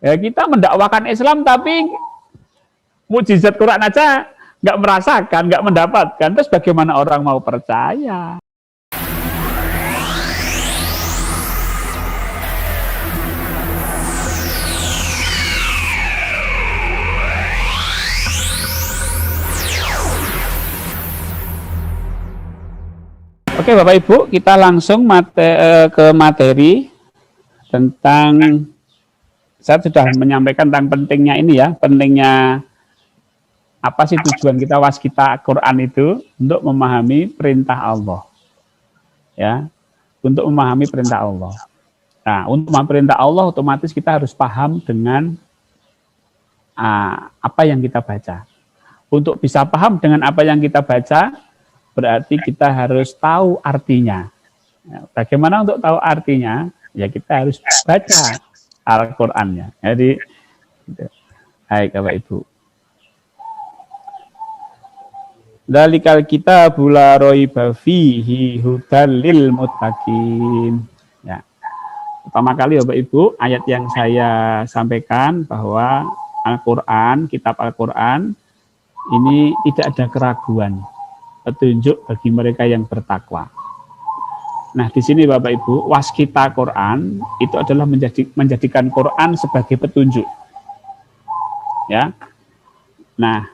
Ya, kita mendakwakan Islam tapi mukjizat Quran aja nggak merasakan, nggak mendapatkan. Terus bagaimana orang mau percaya? Oke Bapak Ibu, kita langsung ke materi tentang, saya sudah menyampaikan tentang pentingnya ini ya, pentingnya apa sih tujuan kita waskita Quran itu untuk memahami perintah Allah. Ya, untuk memahami perintah Allah. Nah, untuk memahami perintah Allah otomatis kita harus paham dengan apa yang kita baca. Untuk bisa paham dengan apa yang kita baca, berarti kita harus tahu artinya. Bagaimana untuk tahu artinya? Ya kita harus baca Al-Qur'annya. Jadi, baik Bapak Ibu. Dalikal kitabu la raiba fihi hudal lil muttaqin. Ya. Pertama kali Bapak Ibu, ayat yang saya sampaikan bahwa Al-Qur'an, kitab Al-Qur'an ini tidak ada keraguan, petunjuk bagi mereka yang bertakwa. Nah, di sini Bapak Ibu, waskita Quran itu adalah menjadikan Quran sebagai petunjuk. Ya. Nah,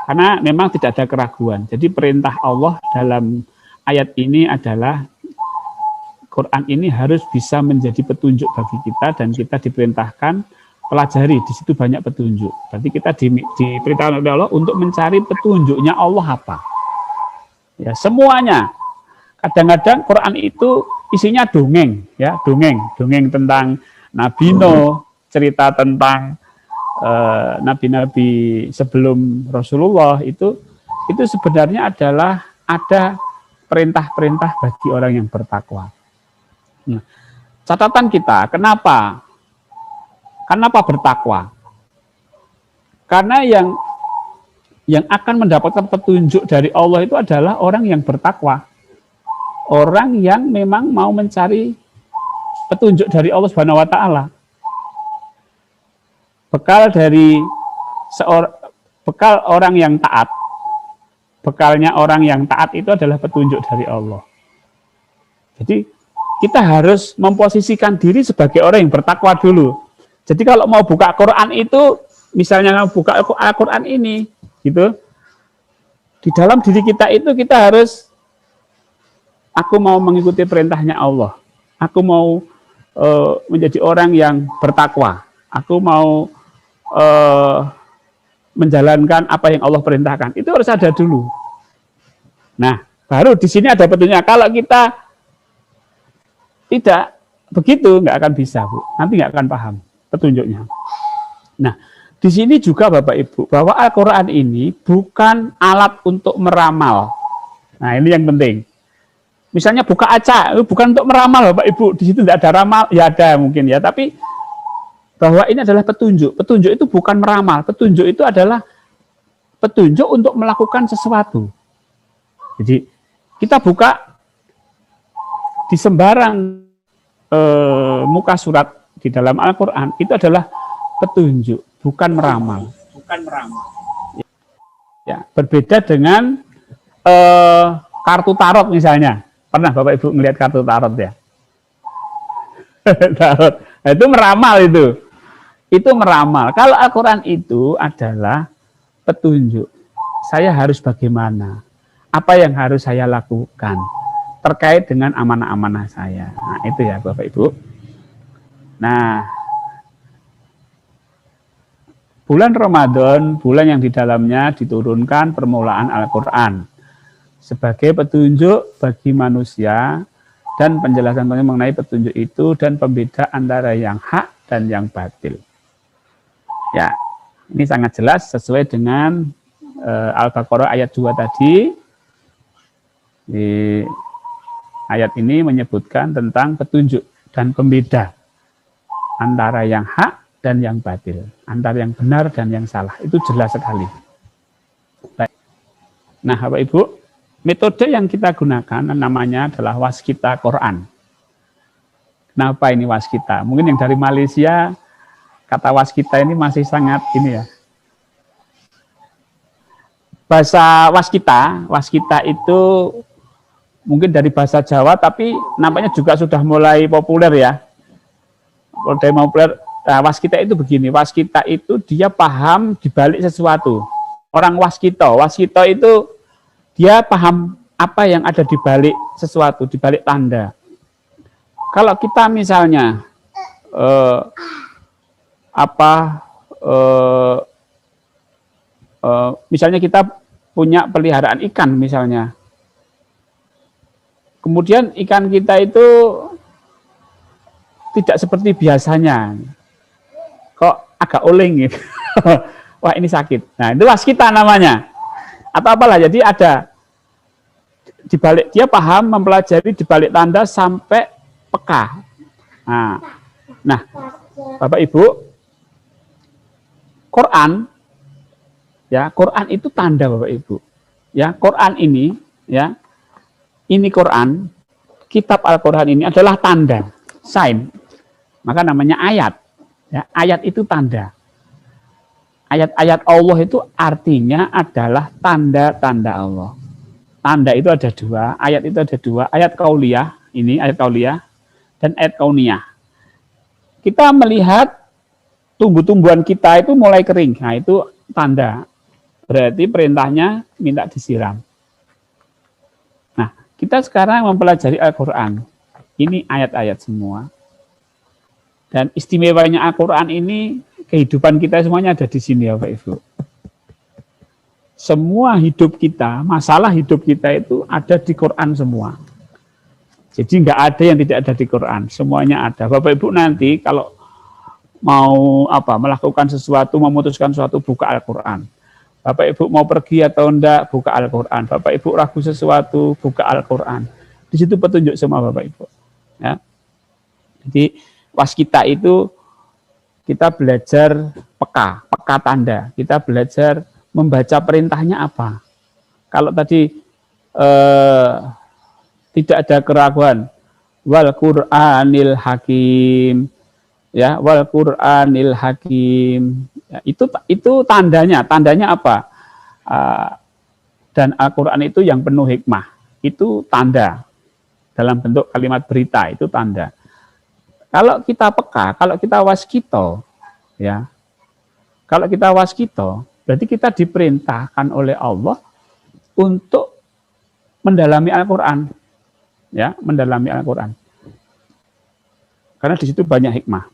karena memang tidak ada keraguan. Jadi perintah Allah dalam ayat ini adalah Quran ini harus bisa menjadi petunjuk bagi kita dan kita diperintahkan pelajari, di situ banyak petunjuk. Berarti kita diperintahkan oleh Allah untuk mencari petunjuknya Allah apa. Ya, semuanya. Kadang-kadang Quran itu isinya dongeng, ya, dongeng tentang Nabi Nuh, cerita tentang nabi-nabi sebelum Rasulullah itu sebenarnya adalah ada perintah-perintah bagi orang yang bertakwa. Nah, catatan kita, kenapa bertakwa? Karena yang akan mendapatkan petunjuk dari Allah itu adalah orang yang bertakwa. Orang yang memang mau mencari petunjuk dari Allah Subhanahu wa taala. Bekal orang yang taat. Bekalnya orang yang taat itu adalah petunjuk dari Allah. Jadi kita harus memposisikan diri sebagai orang yang bertakwa dulu. Jadi kalau mau buka Quran itu, misalnya buka Al-Quran ini, gitu, di dalam diri kita itu kita harus, aku mau mengikuti perintahnya Allah. Aku mau menjadi orang yang bertakwa. Aku mau menjalankan apa yang Allah perintahkan. Itu harus ada dulu. Nah, baru di sini ada petunjuknya. Kalau kita tidak begitu, nggak akan bisa, Bu. Nanti nggak akan paham petunjuknya. Nah, di sini juga Bapak Ibu, bahwa Al-Quran ini bukan alat untuk meramal. Nah, ini yang penting. Misalnya buka acak, bukan untuk meramal Bapak Ibu. Di situ tidak ada ramal, ya ada mungkin ya. Tapi bahwa ini adalah petunjuk. Petunjuk itu bukan meramal. Petunjuk itu adalah petunjuk untuk melakukan sesuatu. Jadi kita buka di sembarang muka surat di dalam Al-Quran, itu adalah petunjuk, bukan meramal. Ya, berbeda dengan kartu tarot misalnya. Pernah Bapak Ibu melihat kartu tarot ya? Tarot. Nah, itu meramal itu. Itu meramal. Kalau Al-Quran itu adalah petunjuk. Saya harus bagaimana? Apa yang harus saya lakukan? Terkait dengan amanah-amanah saya. Nah, itu ya Bapak Ibu. Nah, bulan Ramadan, bulan yang di dalamnya diturunkan permulaan Al-Quran sebagai petunjuk bagi manusia dan penjelasan mengenai petunjuk itu dan pembeda antara yang hak dan yang batil. Ya, ini sangat jelas sesuai dengan Al-Baqarah ayat 2 tadi. Di ayat ini menyebutkan tentang petunjuk dan pembeda antara yang hak dan yang batil, antara yang benar dan yang salah. Itu jelas sekali. Baik. Nah, Bapak Ibu, metode yang kita gunakan namanya adalah waskita Quran. Kenapa ini waskita? Mungkin yang dari Malaysia kata waskita ini masih sangat ini ya. Bahasa waskita itu mungkin dari bahasa Jawa, tapi nampaknya juga sudah mulai populer ya. Mulai populer. Nah, waskita itu begini, waskita itu dia paham dibalik sesuatu. Orang waskita itu dia paham apa yang ada di balik sesuatu, di balik tanda. Kalau kita misalnya misalnya kita punya peliharaan ikan misalnya, kemudian ikan kita itu tidak seperti biasanya, kok agak oleng gitu. Wah ini sakit. Nah itu waskita namanya. Atau apalah, jadi ada di balik, dia paham mempelajari di balik tanda sampai peka. Nah, Bapak Ibu, Quran ya, Quran itu tanda Bapak Ibu. Ya, Quran ini ya, ini Quran, kitab Al-Qur'an ini adalah tanda, sign. Maka namanya ayat. Ya, ayat itu tanda. Ayat-ayat Allah itu artinya adalah tanda-tanda Allah. Tanda itu ada dua, ayat itu ada dua, ayat kauliyah, ini ayat kauliyah, dan ayat kauniyah. Kita melihat tumbuh-tumbuhan kita itu mulai kering, nah itu tanda. Berarti perintahnya minta disiram. Nah, kita sekarang mempelajari Al-Quran. Ini ayat-ayat semua. Dan istimewanya Al-Quran ini, kehidupan kita semuanya ada di sini ya Bapak Ibu. Semua hidup kita, masalah hidup kita itu ada di Quran semua. Jadi nggak ada yang tidak ada di Quran, semuanya ada. Bapak Ibu nanti kalau mau melakukan sesuatu, memutuskan sesuatu, buka Al-Quran. Bapak Ibu mau pergi atau enggak, buka Al-Quran. Bapak Ibu ragu sesuatu, buka Al-Quran. Di situ petunjuk semua Bapak Ibu. Ya. Jadi waskita itu kita belajar peka tanda. Kita belajar membaca perintahnya apa. Kalau tadi tidak ada keraguan, wal Qur'anil Hakim, ya, wal Qur'anil Hakim. Ya, itu tandanya apa? Dan Al-Quran itu yang penuh hikmah, itu tanda dalam bentuk kalimat berita, itu tanda. Kalau kita peka, kalau kita waskito, ya, kalau kita waskito, berarti kita diperintahkan oleh Allah untuk mendalami Al-Quran, ya, mendalami Al-Quran. Karena di situ banyak hikmah.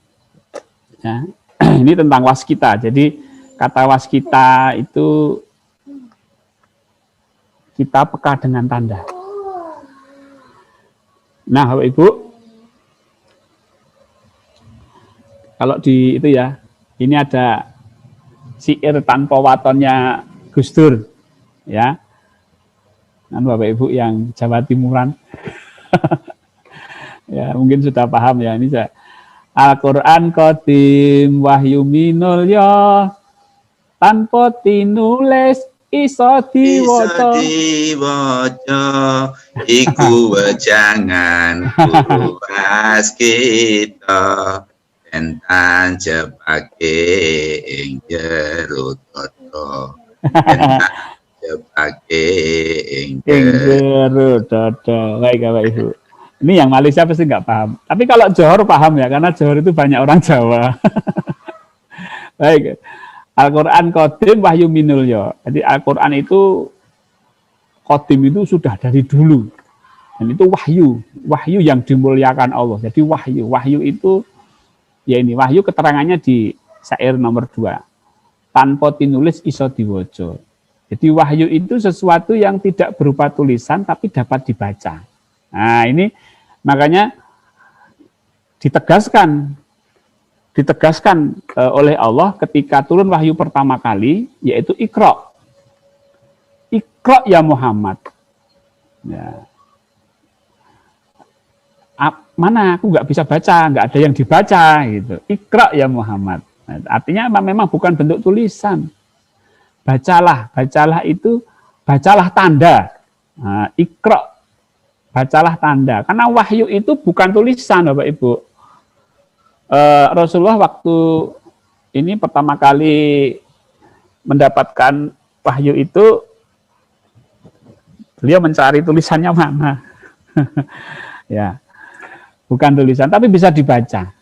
Ya. Ini tentang waskita. Jadi kata waskita itu kita peka dengan tanda. Nah, Bapak Ibu, kalau di itu ya, ini ada syair tanpa watonnya Gus Dur, ya. Nah, Bapak Ibu yang Jawa Timuran, ya mungkin sudah paham ya. Ini saya Al-Quran Qadim Wahyu Minul ya, tanpa tinulis iso diwaca iku wejangan kuas kita entan jepake ing jero dodo entan jepake ing jero dodo. Baik Bapak Ibu, ini yang Malaysia pasti nggak paham. Tapi kalau Johor paham ya, karena Johor itu banyak orang Jawa. Baik. Al-Quran Qadim Wahyu Minul ya. Jadi Al-Quran itu Qadim itu sudah dari dulu. Dan itu wahyu. Wahyu yang dimuliakan Allah. Jadi wahyu. Wahyu itu, ya ini, wahyu keterangannya di syair nomor 2. Tanpa tinulis iso diwoco. Jadi wahyu itu sesuatu yang tidak berupa tulisan, tapi dapat dibaca. Nah ini makanya ditegaskan oleh Allah ketika turun wahyu pertama kali, yaitu Iqra. Iqra ya Muhammad. Ya. Mana aku nggak bisa baca, nggak ada yang dibaca gitu. Iqra ya Muhammad. Nah, artinya memang bukan bentuk tulisan. Bacalah itu bacalah tanda. Nah, Iqra, bacalah tanda. Karena wahyu itu bukan tulisan, Bapak Ibu. Rasulullah waktu ini pertama kali mendapatkan wahyu itu beliau mencari tulisannya mana. Ya, bukan tulisan tapi bisa dibaca.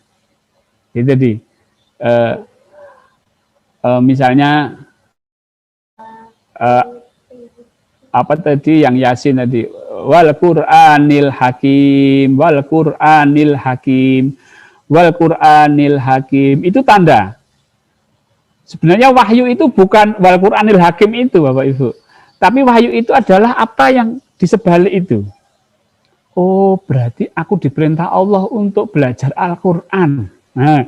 Jadi misalnya apa tadi yang Yasin tadi, wal Qur'anil Hakim, wal Qur'anil Hakim, wal Qur'anil Hakim, itu tanda. Sebenarnya wahyu itu bukan wal Qur'anil Hakim itu, Bapak Ibu. Tapi wahyu itu adalah apa yang di sebalik itu. Oh, berarti aku diperintah Allah untuk belajar Al-Qur'an. Nah,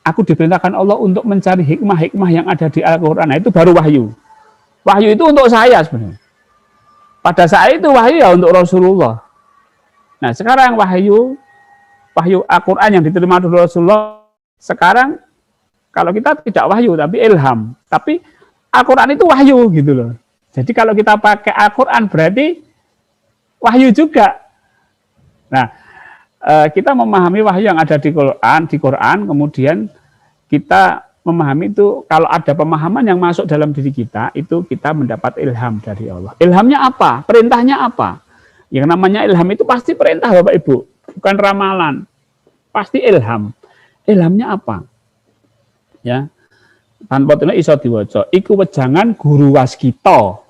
aku diperintahkan Allah untuk mencari hikmah-hikmah yang ada di Al-Qur'an. Nah, itu baru wahyu. Wahyu itu untuk saya sebenarnya. Pada saat itu wahyu ya untuk Rasulullah. Nah, sekarang wahyu Al-Qur'an yang diterima dari Rasulullah, sekarang kalau kita tidak wahyu tapi ilham. Tapi Al-Qur'an itu wahyu gitu loh. Jadi kalau kita pakai Al-Qur'an berarti wahyu juga. Nah, kita memahami wahyu yang ada di Quran, kemudian kita memahami itu, kalau ada pemahaman yang masuk dalam diri kita, itu kita mendapat ilham dari Allah. Ilhamnya apa? Perintahnya apa? Yang namanya ilham itu pasti perintah, Bapak Ibu, bukan ramalan. Pasti ilham. Ilhamnya apa? Ya. Tanpa itu iso diwaca. Iku wejangan guru waskita.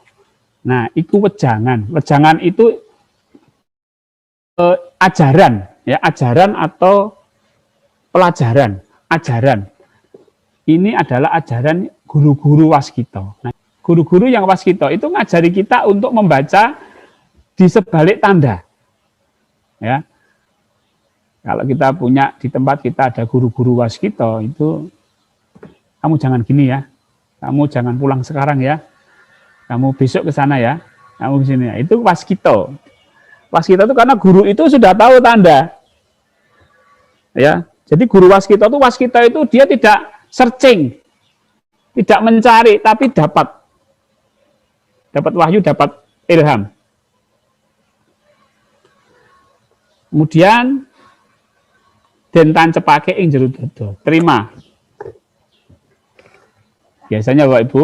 Nah, iku wejangan. Wejangan itu ajaran, ya, ajaran atau pelajaran, ajaran. Ini adalah ajaran guru-guru waskita. Nah, guru-guru yang waskita itu ngajari kita untuk membaca di sebalik tanda. Ya. Kalau kita punya di tempat kita ada guru-guru waskita, itu kamu jangan gini ya. Kamu jangan pulang sekarang ya. Kamu besok ke sana ya. Kamu ke sini ya. Itu waskita. Waskita itu karena guru itu sudah tahu tanda. Ya. Jadi guru waskita itu dia tidak searching, tidak mencari, tapi dapat wahyu, dapat ilham. Kemudian den tancepake ing jero dada, terima. Biasanya Bapak Ibu,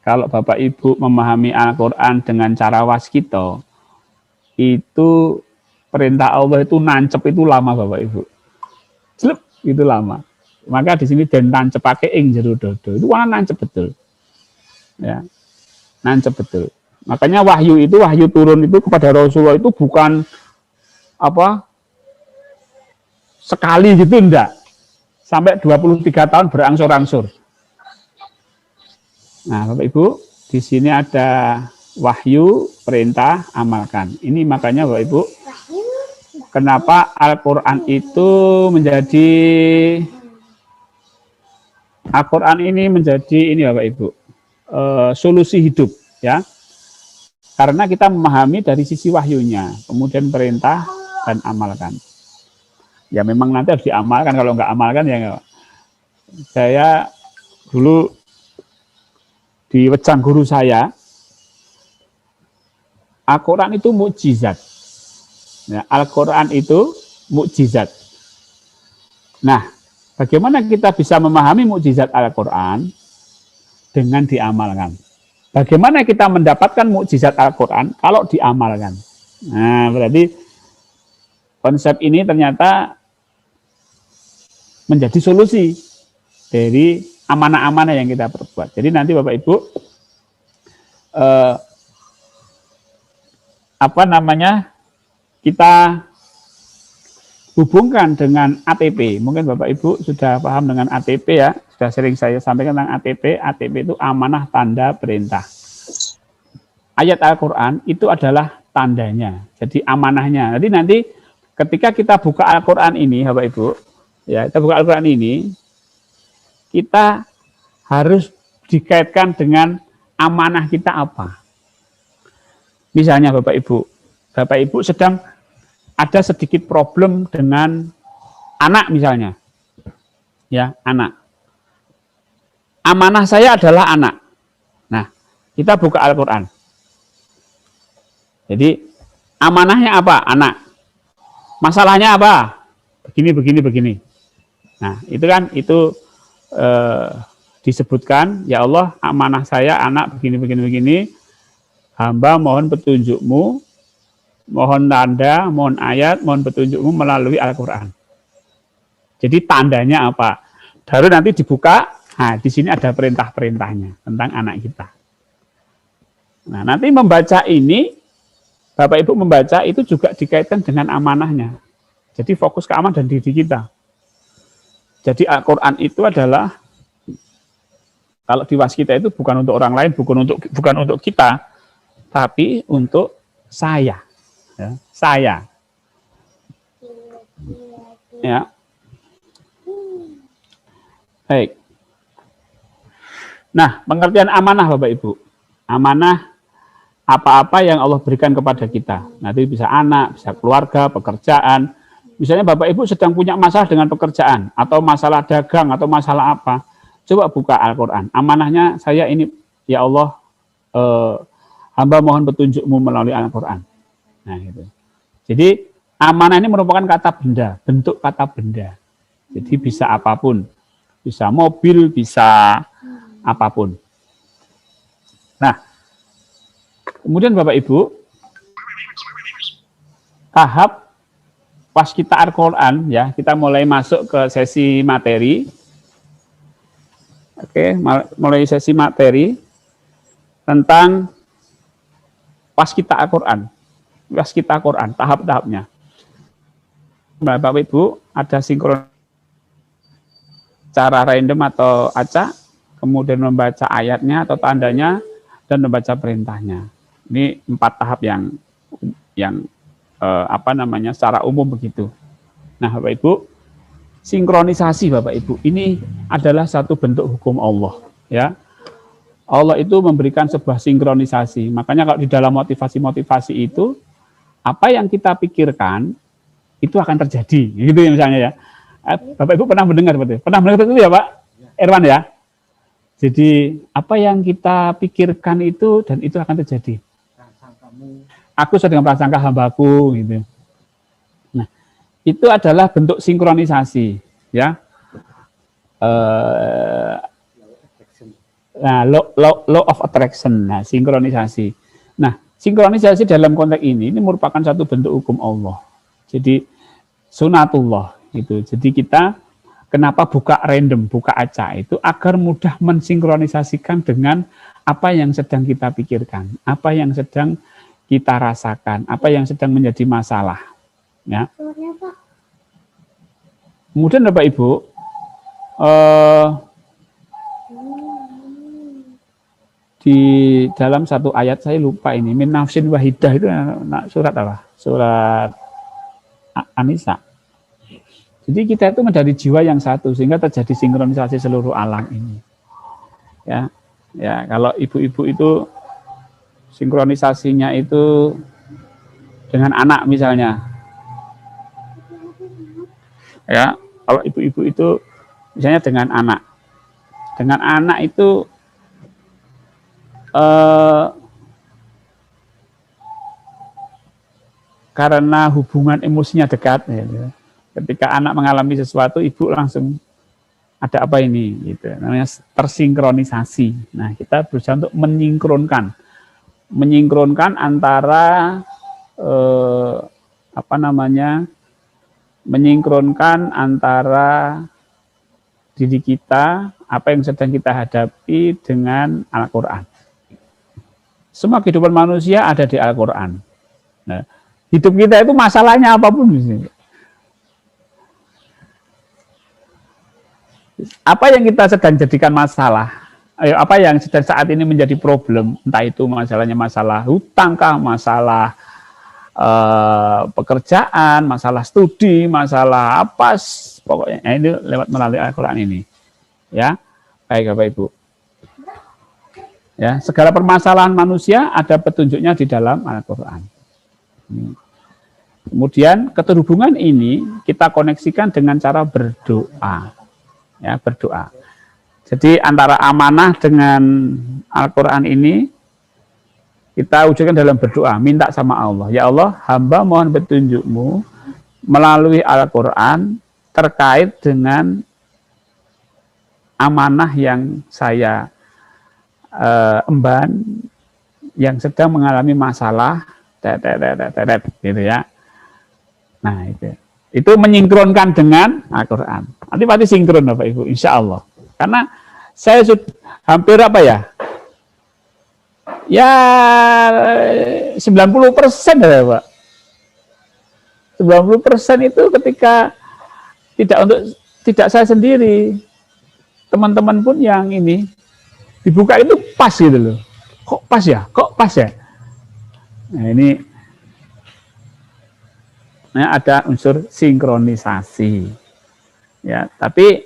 kalau Bapak Ibu memahami Al-Qur'an dengan cara waskita, itu perintah Allah itu nancep itu lama, Bapak Ibu. Celep, itu lama. Maka di sini den tancepake ing jero dada. Itu warna nancep betul. Ya. Nancep betul. Makanya wahyu turun itu kepada Rasulullah itu bukan apa? Sekali gitu enggak. Sampai 23 tahun berangsur-angsur. Nah, Bapak Ibu, di sini ada wahyu, perintah, amalkan. Ini makanya Bapak Ibu, kenapa Al-Qur'an itu menjadi Al-Quran ini menjadi ini Bapak Ibu, solusi hidup ya, karena kita memahami dari sisi wahyunya, kemudian perintah dan amalkan. Ya memang nanti harus diamalkan, kalau nggak amalkan ya nggak. Saya dulu di wejang guru saya, Al-Quran itu mukjizat. Ya, Al-Quran itu mukjizat. Nah, bagaimana kita bisa memahami mukjizat Al-Quran? Dengan diamalkan. Bagaimana kita mendapatkan mukjizat Al-Quran? Kalau diamalkan. Nah, berarti konsep ini ternyata menjadi solusi dari amanah-amanah yang kita perbuat. Jadi nanti Bapak Ibu, kita hubungkan dengan ATP. Mungkin Bapak Ibu sudah paham dengan ATP ya, sudah sering saya sampaikan tentang ATP. ATP itu amanah tanda perintah. Ayat Al-Quran itu adalah tandanya, jadi amanahnya. Jadi nanti ketika kita buka Al-Quran ini, Bapak Ibu, ya kita buka Al-Quran ini, kita harus dikaitkan dengan amanah kita apa. Misalnya Bapak Ibu sedang ada sedikit problem dengan anak misalnya. Ya, anak. Amanah saya adalah anak. Nah, kita buka Al-Quran. Jadi, amanahnya apa? Anak. Masalahnya apa? Begini. Nah, itu kan, itu eh, disebutkan, ya Allah, amanah saya anak begini, hamba mohon petunjukmu, mohon tanda, mohon ayat, mohon petunjukmu melalui Al-Quran. Jadi tandanya apa? Baru nanti dibuka, nah di sini ada perintah-perintahnya tentang anak kita. Nah nanti membaca ini, Bapak Ibu membaca itu juga dikaitkan dengan amanahnya. Jadi fokus ke amanah dan diri kita. Jadi Al-Quran itu adalah, kalau di waskita itu bukan untuk orang lain, bukan untuk kita, tapi untuk saya. Ya, saya. Ya. Baik. Nah, pengertian amanah Bapak Ibu. Amanah apa-apa yang Allah berikan kepada kita. Nanti bisa anak, bisa keluarga, pekerjaan. Misalnya Bapak Ibu sedang punya masalah dengan pekerjaan, atau masalah dagang, atau masalah apa. Coba buka Al-Quran. Amanahnya saya ini, ya Allah, hamba mohon petunjukmu melalui Al-Quran. Nah, gitu. Jadi amanah ini merupakan kata benda, bentuk kata benda. Jadi bisa apapun. Bisa mobil, bisa apapun. Nah, kemudian Bapak Ibu, tahap pas kita Al-Quran, ya, kita mulai masuk ke sesi materi. Oke, mulai sesi materi tentang pas kita Al-Quran. Pas kita Al-Quran, tahap-tahapnya. Bapak Ibu, ada sinkron cara random atau acak, kemudian membaca ayatnya atau tandanya, dan membaca perintahnya. Ini 4 tahap yang secara umum begitu. Nah, Bapak Ibu, sinkronisasi Bapak Ibu, ini adalah satu bentuk hukum Allah, ya. Allah itu memberikan sebuah sinkronisasi. Makanya kalau di dalam motivasi-motivasi itu, apa yang kita pikirkan itu akan terjadi, gitu ya misalnya ya. Bapak Ibu pernah mendengar betul? Pernah mendengar itu ya Pak Irwan ya? Jadi apa yang kita pikirkan itu dan itu akan terjadi. Aku sedang prasangka hambaku gitu. Nah, itu adalah bentuk sinkronisasi ya. Law of attraction, nah sinkronisasi. Nah, sinkronisasi dalam konteks ini merupakan satu bentuk hukum Allah. Jadi sunatullah gitu. Jadi kita kenapa buka random, buka acak itu agar mudah mensinkronisasikan dengan apa yang sedang kita pikirkan, apa yang sedang kita rasakan, apa yang sedang menjadi masalah. Ya. Kemudian Bapak Ibu, di dalam satu ayat saya lupa ini, min nafsin wahidah itu surat apa? Surat An-Nisa. Jadi kita itu menjadi jiwa yang satu sehingga terjadi sinkronisasi seluruh alam ini. Ya, ya kalau ibu-ibu itu sinkronisasinya itu dengan anak misalnya. Ya, kalau ibu-ibu itu misalnya dengan anak. Dengan anak itu karena hubungan emosinya dekat ya. Ketika anak mengalami sesuatu, ibu langsung ada apa ini, gitu. Namanya tersinkronisasi. Nah, kita berusaha untuk menyingkronkan antara menyingkronkan antara diri kita, apa yang sedang kita hadapi dengan Al-Quran. Semua kehidupan manusia ada di Al-Quran. Nah, hidup kita itu masalahnya apapun. Apa yang kita sedang jadikan masalah, apa yang sedang saat ini menjadi problem, entah itu masalahnya masalah hutang kah, masalah pekerjaan, masalah studi, masalah apa, pokoknya ini lewat melalui Al-Quran ini. Ya, baik Bapak Ibu. Ya, segala permasalahan manusia ada petunjuknya di dalam Al-Quran. Kemudian keterhubungan ini kita koneksikan dengan cara berdoa. Ya, berdoa. Jadi antara amanah dengan Al-Quran ini kita wujudkan dalam berdoa, minta sama Allah. Ya Allah, hamba mohon petunjukmu melalui Al-Quran terkait dengan amanah yang saya emban, yang sedang mengalami masalah, gitu ya. Nah, itu menyinkronkan dengan Al-Quran. Nanti pasti sinkron Bapak Ibu, insya Allah. Karena saya sudah hampir apa ya? Ya 90% ya Pak. 90% itu ketika tidak saya sendiri, teman-teman pun yang ini dibuka itu pas gitu loh. Kok pas ya? Kok pas ya? Nah, ini ada unsur sinkronisasi. Ya, tapi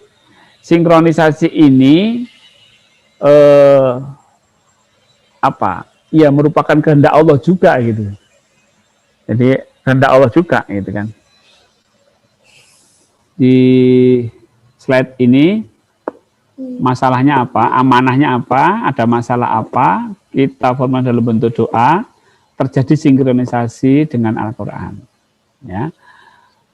sinkronisasi ini ya merupakan kehendak Allah juga gitu. Jadi kehendak Allah juga gitu kan. Di slide ini masalahnya apa, amanahnya apa, ada masalah apa, kita formal dalam bentuk doa, terjadi sinkronisasi dengan Al-Quran. Ya.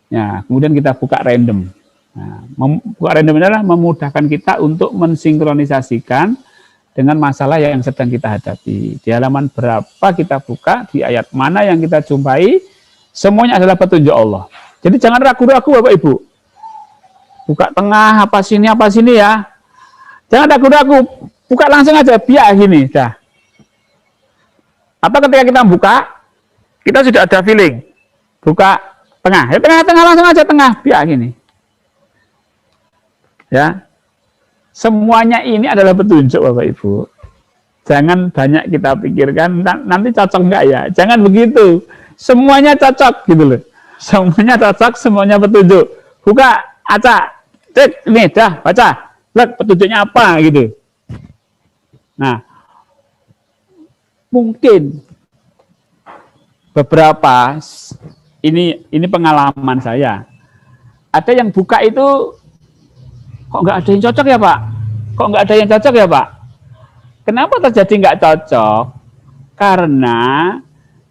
Ya, kemudian kita buka random. Nah, buka random adalah memudahkan kita untuk mensinkronisasikan dengan masalah yang sedang kita hadapi. Di halaman berapa kita buka, di ayat mana yang kita jumpai, semuanya adalah petunjuk Allah. Jadi jangan ragu-ragu Bapak Ibu. Buka tengah, apa sini ya. Jangan ragu-ragu, buka langsung aja, biar gini, dah. Atau ketika kita buka, kita sudah ada feeling. Buka tengah, ya tengah-tengah langsung aja tengah, biar gini. Ya, semuanya ini adalah petunjuk Bapak Ibu. Jangan banyak kita pikirkan, nanti cocok enggak ya. Jangan begitu, semuanya cocok gitu loh. Semuanya cocok, semuanya petunjuk. Buka, acak, cek, ini dah, baca. Lihat petunjuknya apa gitu. Nah, mungkin beberapa ini pengalaman saya. Ada yang buka itu kok nggak ada yang cocok ya Pak? Kok nggak ada yang cocok ya Pak? Kenapa terjadi nggak cocok? Karena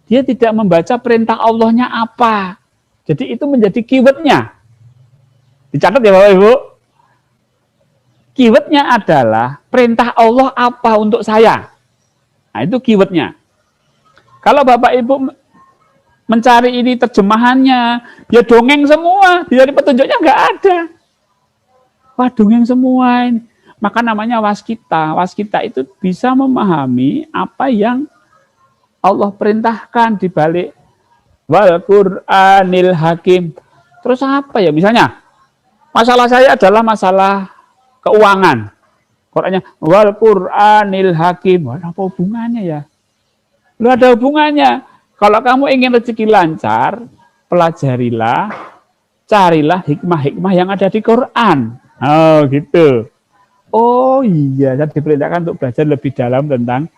dia tidak membaca perintah Allahnya apa. Jadi itu menjadi keywordnya. Dicatat ya Bapak Ibu. Keywordnya adalah perintah Allah apa untuk saya. Nah itu keywordnya. Kalau Bapak Ibu mencari ini terjemahannya, ya dongeng semua, dari petunjuknya nggak ada. Wah dongeng semua ini. Maka namanya waskita. Waskita itu bisa memahami apa yang Allah perintahkan di balik wal Qur'anil Hakim. Terus apa ya? Misalnya, masalah saya adalah masalah keuangan. Qurannya wal Qur'anil Hakim. Wah, apa hubungannya ya? Lu ada hubungannya. Kalau kamu ingin rezeki lancar, pelajarilah, carilah hikmah-hikmah yang ada di Quran. Oh, gitu. Oh iya, saya diperintahkan untuk belajar lebih dalam tentang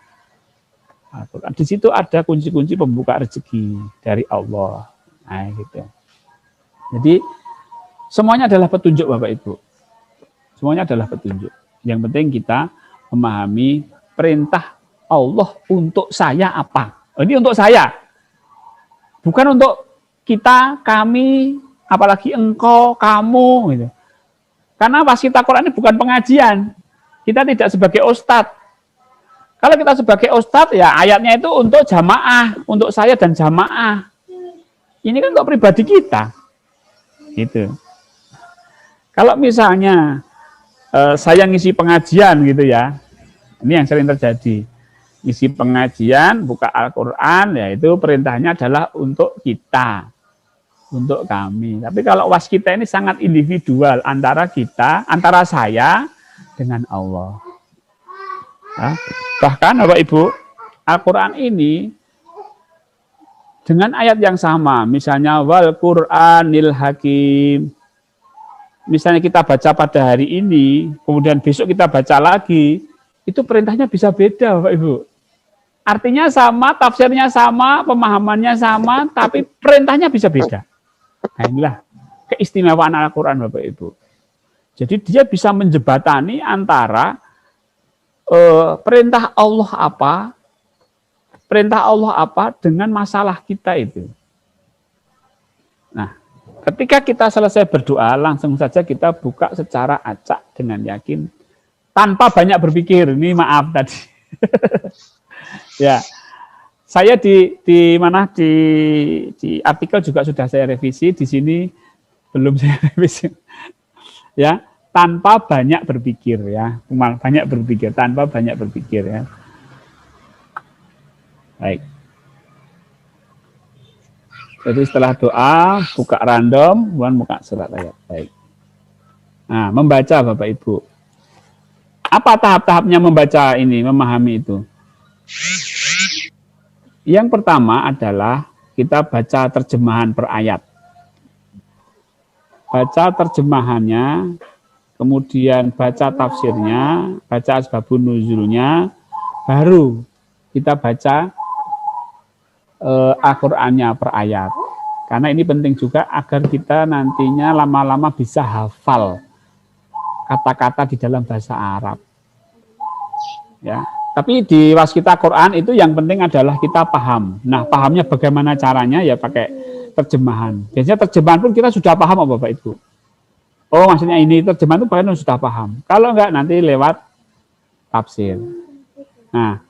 Al-Quran. Di situ ada kunci-kunci pembuka rezeki dari Allah. Nah, gitu. Jadi semuanya adalah petunjuk Bapak Ibu. Semuanya adalah petunjuk. Yang penting kita memahami perintah Allah untuk saya apa. Ini untuk saya. Bukan untuk kita, kami, apalagi engkau, kamu. Gitu. Karena waskita Quran ini bukan pengajian. Kita tidak sebagai ustadz. Kalau kita sebagai ustadz, ya ayatnya itu untuk jamaah. Untuk saya dan jamaah. Ini kan untuk pribadi kita. Gitu. Kalau misalnya saya ngisi pengajian gitu ya, ini yang sering terjadi. Ngisi pengajian, buka Al-Quran, ya itu perintahnya adalah untuk kita, untuk kami. Tapi kalau waskita ini sangat individual antara kita, antara saya dengan Allah. Ya. Bahkan Bapak Ibu, Al-Quran ini dengan ayat yang sama, misalnya wal Qur'anil Hakim. Misalnya kita baca pada hari ini, kemudian besok kita baca lagi, itu perintahnya bisa beda Bapak Ibu. Artinya sama, tafsirnya sama, pemahamannya sama, tapi perintahnya bisa beda. Nah inilah keistimewaan Al-Quran Bapak Ibu. Jadi dia bisa menjebatani antara perintah Allah apa dengan masalah kita itu. Nah, ketika kita selesai berdoa, langsung saja kita buka secara acak dengan yakin tanpa banyak berpikir. Ini maaf tadi. Ya, saya di mana di artikel juga sudah saya revisi, di sini belum saya revisi. Ya, tanpa banyak berpikir ya, banyak berpikir, tanpa banyak berpikir ya. Baik. Jadi setelah doa, buka random, kemudian buka surat ayat. Baik. Nah, membaca Bapak Ibu. Apa tahap-tahapnya membaca ini, memahami itu? Yang pertama adalah kita baca terjemahan per ayat. Baca terjemahannya, kemudian baca tafsirnya, baca asbabun nuzulnya, baru kita baca Al-Qur'annya per ayat. Karena ini penting juga agar kita nantinya lama-lama bisa hafal kata-kata di dalam bahasa Arab. Ya, tapi di waskita Quran itu yang penting adalah kita paham. Nah, pahamnya bagaimana caranya ya pakai terjemahan. Biasanya terjemahan pun kita sudah paham, Bapak Ibu. Oh, maksudnya ini terjemahan itu bahkan sudah paham. Kalau enggak nanti lewat tafsir. Nah,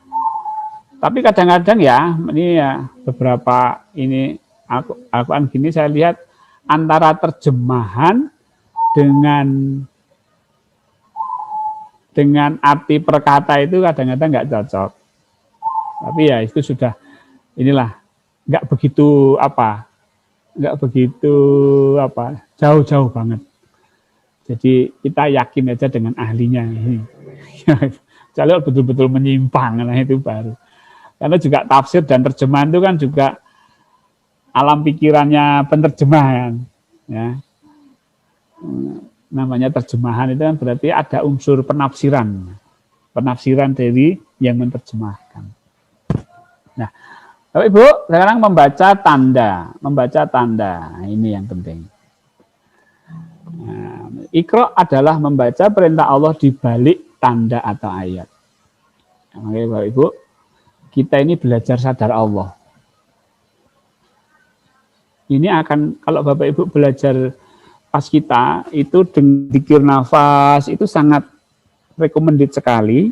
tapi kadang-kadang ya, ini ya beberapa ini Al-Quran gini saya lihat antara terjemahan dengan arti perkata itu kadang-kadang nggak cocok. Tapi ya itu sudah inilah nggak begitu jauh-jauh banget. Jadi kita yakin aja dengan ahlinya ini. Kalau betul-betul menyimpang, nah itu baru. Karena juga tafsir dan terjemahan itu kan juga alam pikirannya penerjemahan, ya. Namanya terjemahan itu kan berarti ada unsur penafsiran dari yang menerjemahkan. Nah, Bapak Ibu sekarang membaca tanda, ini yang penting. Nah, Iqra adalah membaca perintah Allah di balik tanda atau ayat. Oke, Bapak Ibu, kita ini belajar sadar Allah. Ini akan, kalau Bapak Ibu belajar pas kita, itu dikir nafas, itu sangat recommended sekali.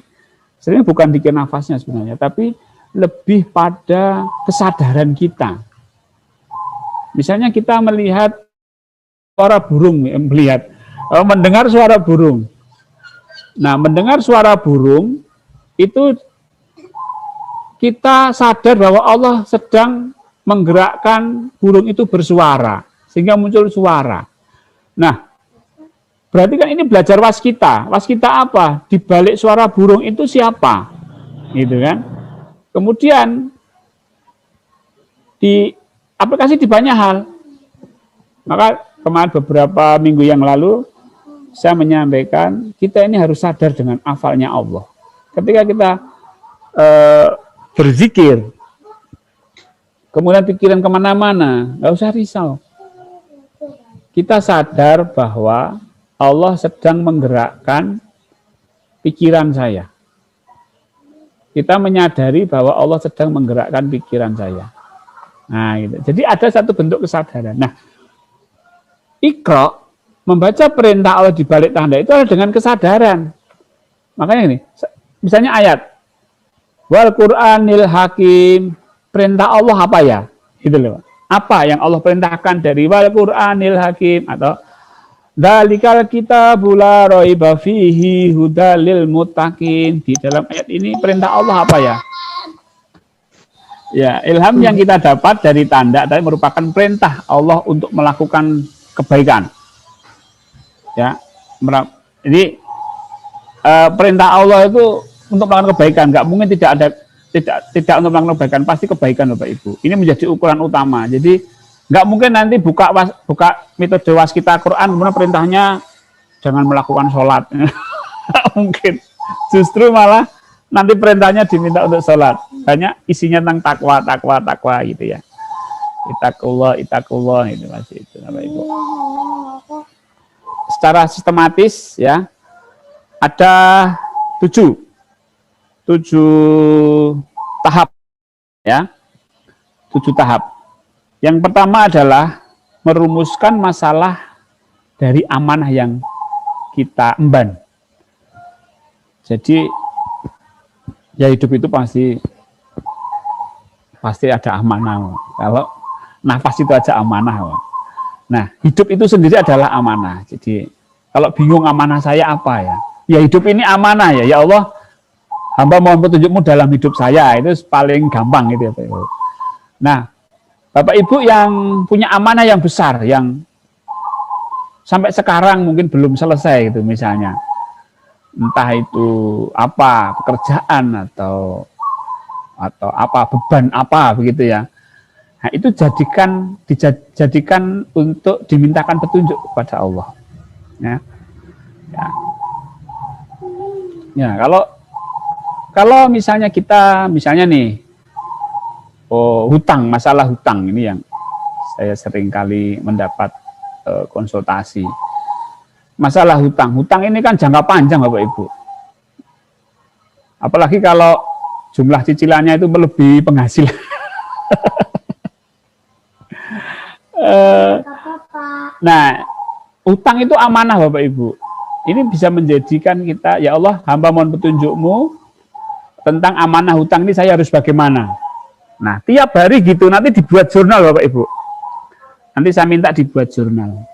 Sebenarnya bukan dikir nafasnya sebenarnya, tapi lebih pada kesadaran kita. Misalnya kita melihat suara burung, mendengar suara burung. Nah, mendengar suara burung, itu kita sadar bahwa Allah sedang menggerakkan burung itu bersuara, sehingga muncul suara. Nah, berarti kan ini belajar waskita. Waskita apa? Di balik suara burung itu siapa? Gitu kan? Kemudian di aplikasi di banyak hal. Maka kemarin beberapa minggu yang lalu saya menyampaikan kita ini harus sadar dengan hafalnya Allah. Ketika kita berzikir, kemudian pikiran kemana-mana, nggak usah risau. Kita sadar bahwa Allah sedang menggerakkan pikiran saya. Kita menyadari bahwa Allah sedang menggerakkan pikiran saya. Nah, gitu. Jadi ada satu bentuk kesadaran. Nah, Iqra, membaca perintah Allah di balik tanda itu adalah dengan kesadaran. Makanya ini, misalnya ayat Wal Qur'anil Hakim, perintah Allah apa ya? Gitu loh. Apa yang Allah perintahkan dari Wal Qur'anil Hakim, atau Dzalikal kitabul la raiba fihi hudal lil muttaqin. Di dalam ayat ini perintah Allah apa ya? Ya, ilham yang kita dapat dari tanda tadi merupakan perintah Allah untuk melakukan kebaikan. Ya, jadi perintah Allah itu untuk melakukan kebaikan, nggak mungkin tidak untuk melakukan kebaikan, pasti kebaikan Bapak Ibu. Ini menjadi ukuran utama. Jadi nggak mungkin nanti buka metode waskita Quran kemudian perintahnya jangan melakukan sholat. Nggak mungkin. Justru malah nanti perintahnya diminta untuk sholat. Banyak isinya tentang takwa gitu ya. Itakullah itu masih itu Bapak Ibu. Secara sistematis ya ada 7 tahap ya. 7 tahap. Yang pertama adalah merumuskan masalah dari amanah yang kita emban. Jadi ya hidup itu pasti ada amanah. Kalau nafas itu aja amanah. Nah, hidup itu sendiri adalah amanah. Jadi kalau bingung amanah saya apa ya? Ya hidup ini amanah ya. Ya Allah, hamba mohon petunjukmu dalam hidup saya. Itu paling gampang gitu ya, Pak Ibu. Nah, Bapak Ibu yang punya amanah yang besar, yang sampai sekarang mungkin belum selesai gitu misalnya. Entah itu apa, pekerjaan atau apa, beban apa begitu ya. Nah, itu dijadikan untuk dimintakan petunjuk kepada Allah. Ya. Ya, kalau misalnya nih, hutang, masalah hutang ini yang saya sering kali mendapat konsultasi. Masalah hutang ini kan jangka panjang Bapak Ibu. Apalagi kalau jumlah cicilannya itu melebihi penghasilan. Nah, hutang itu amanah Bapak Ibu. Ini bisa menjadikan kita, ya Allah, hamba mohon petunjukmu tentang amanah hutang ini saya harus bagaimana. Nah, tiap hari gitu, nanti dibuat jurnal Bapak Ibu. Nanti saya minta dibuat jurnal.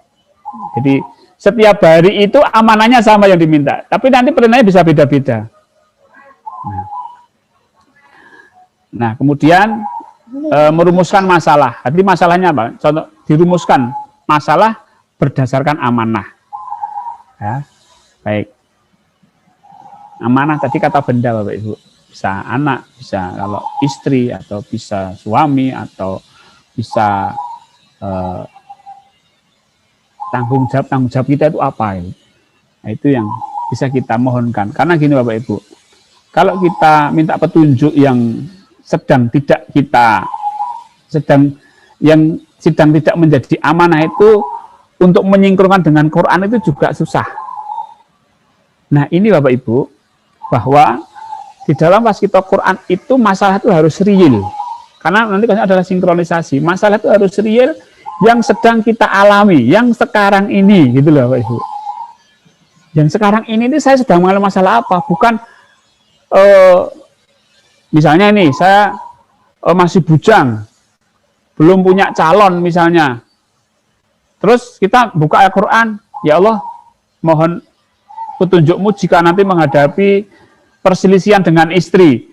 Jadi, setiap hari itu amanahnya sama yang diminta. Tapi nanti pertanyaannya bisa beda-beda. Nah, kemudian merumuskan masalah. Jadi masalahnya apa? Contoh, dirumuskan masalah berdasarkan amanah. Ya, baik. Amanah tadi kata benda Bapak Ibu. Bisa anak, bisa kalau istri, atau bisa suami, atau bisa tanggung jawab kita itu apa ini? Nah, itu yang bisa kita mohonkan. Karena gini Bapak Ibu, kalau kita minta petunjuk yang sedang tidak menjadi amanah itu untuk menyinkronkan dengan Quran itu juga susah. Nah, ini Bapak Ibu, bahwa di dalam waskita Quran itu masalah itu harus real. Karena nanti kan adalah sinkronisasi. Masalah itu harus real yang sedang kita alami, yang sekarang ini, gitu loh Bapak Ibu. Yang sekarang ini saya sedang mengalami masalah apa? Bukan misalnya ini saya masih bujang, belum punya calon misalnya. Terus kita buka Al-Quran, ya Allah, mohon petunjukmu jika nanti menghadapi perselisihan dengan istri.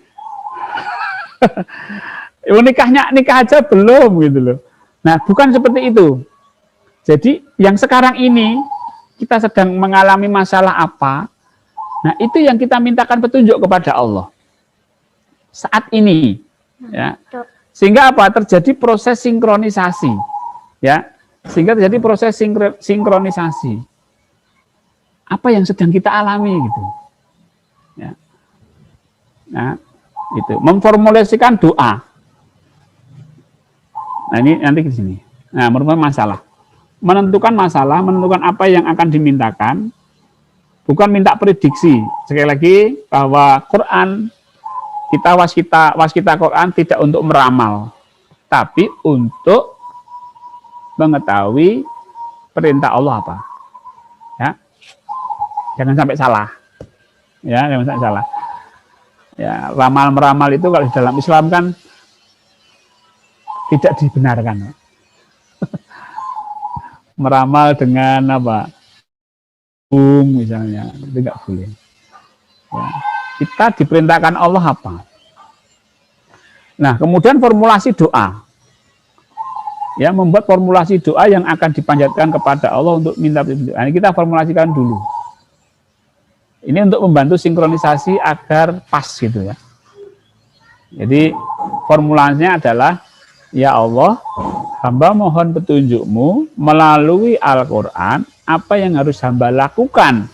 Nikah aja belum gitu loh. Nah, bukan seperti itu. Jadi yang sekarang ini kita sedang mengalami masalah apa? Nah, itu yang kita mintakan petunjuk kepada Allah. Saat ini, ya. Sehingga apa? Terjadi proses sinkronisasi, ya. Sehingga terjadi proses sinkronisasi. Apa yang sedang kita alami gitu. Ya. Nah, itu memformulasikan doa. Nah, ini nanti di sini. Nah, merupakan masalah. Menentukan masalah, menentukan apa yang akan dimintakan, bukan minta prediksi. Sekali lagi bahwa Quran, waskita Quran tidak untuk meramal, tapi untuk mengetahui perintah Allah apa. Ya, jangan sampai salah. Ya, jangan sampai salah. Ya, ramal meramal itu kalau di dalam Islam kan tidak dibenarkan. Meramal dengan apa? Misalnya, itu nggak boleh. Ya. Kita diperintahkan Allah apa? Nah, kemudian formulasi doa. Ya, membuat formulasi doa yang akan dipanjatkan kepada Allah untuk minta petunjuk. Nah, ini kita formulasikan dulu. Ini untuk membantu sinkronisasi agar pas gitu ya. Jadi formulasinya adalah, ya Allah, hamba mohon petunjukmu melalui Al-Quran, apa yang harus hamba lakukan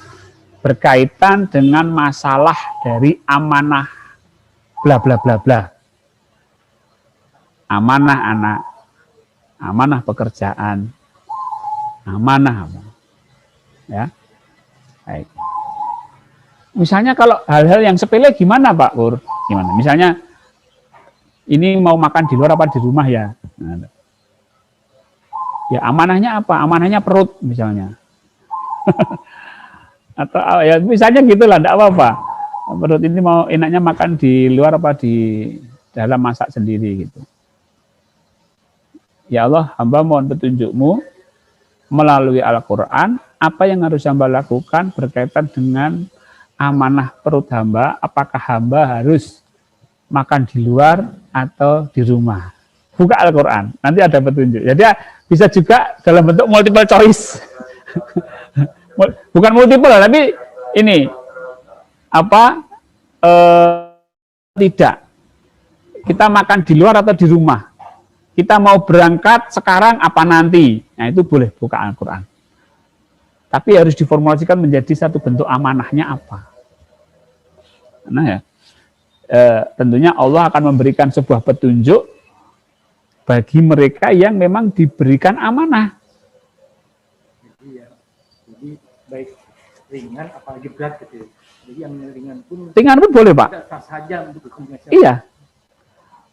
berkaitan dengan masalah dari amanah bla bla bla bla. Amanah anak, amanah pekerjaan, amanah apa. Ya. Baik. Misalnya kalau hal-hal yang sepele gimana Pak Pur? Gimana? Misalnya ini mau makan di luar apa di rumah ya? Nah, ya amanahnya apa? Amanahnya perut misalnya. Atau ya misalnya gitulah, enggak apa-apa. Perut ini mau enaknya makan di luar apa di dalam, masak sendiri gitu. Ya Allah, hamba mohon petunjuk-Mu melalui Al-Quran, apa yang harus hamba lakukan berkaitan dengan amanah perut hamba, apakah hamba harus makan di luar atau di rumah. Buka Al-Quran, nanti ada petunjuk. Jadi bisa juga dalam bentuk multiple choice. Bukan multiple, tapi ini tidak. Kita makan di luar atau di rumah. Kita mau berangkat sekarang apa nanti. Nah itu boleh buka Al-Quran. Tapi harus diformulasikan menjadi satu bentuk amanahnya apa. Nah ya, tentunya Allah akan memberikan sebuah petunjuk bagi mereka yang memang diberikan amanah. Jadi baik ringan apalagi berat gitu. Jadi yang ringan pun boleh Pak. Saja untuk iya.